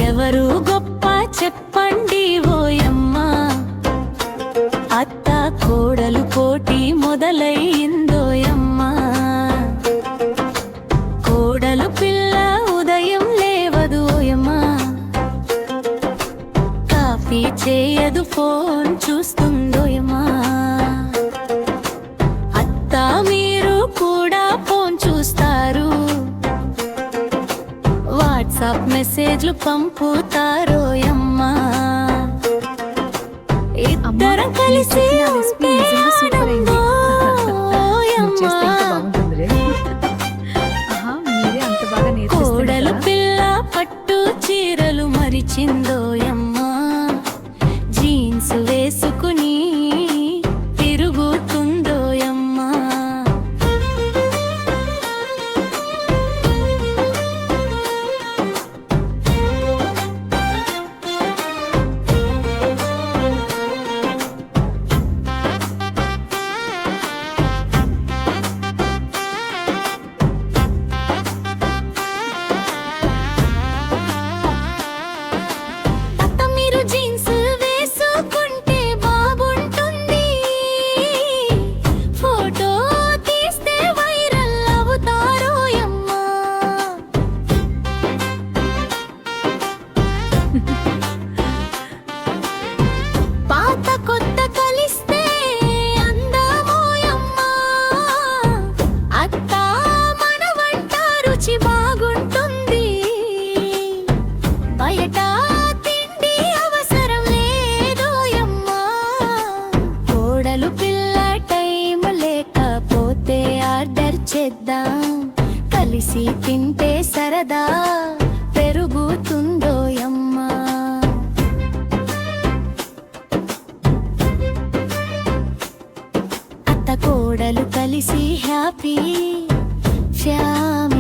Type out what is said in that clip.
ఎవరు గొప్ప చెప్పండి ఓయమ్మా, అత్త కోడలు పోటీ మొదలైందోయమ్మా. కోడలు పిల్ల ఉదయం లేవదు ఓయమ్మా, కాఫీ చేయదు ఫోన్ చూస్తుందోయమ్మా. అత్త మీరు కూడా ఫోన్ చూస్తారు, వాట్సాప్ మెసేజ్లు పంపుతారోయమ్మా. ఇద్దరం కలిసి ఉంటే ఆనందం ఓయమ్మా. కోడలు పిల్ల పట్టు చీరలు మరిచిందోయమ్మా, జీన్స్ వేసుకుని తిరుగుతుందోయమ్మా. పాత కొత్త కలిస్తే అందమోయమ్మా, అత్త మన వంట రుచి బాగుంటుంది, బయట తిండి అవసరం లేదోయమ్మా. కోడలు పిల్ల టైం లేకపోతే ఆర్డర్ చేద్దాం, కలిసి తింటే సరదా పెరుగుతుందోయమ్మా. కోడలు కలిసి హ్యాపీ ఫ్యామిలీ.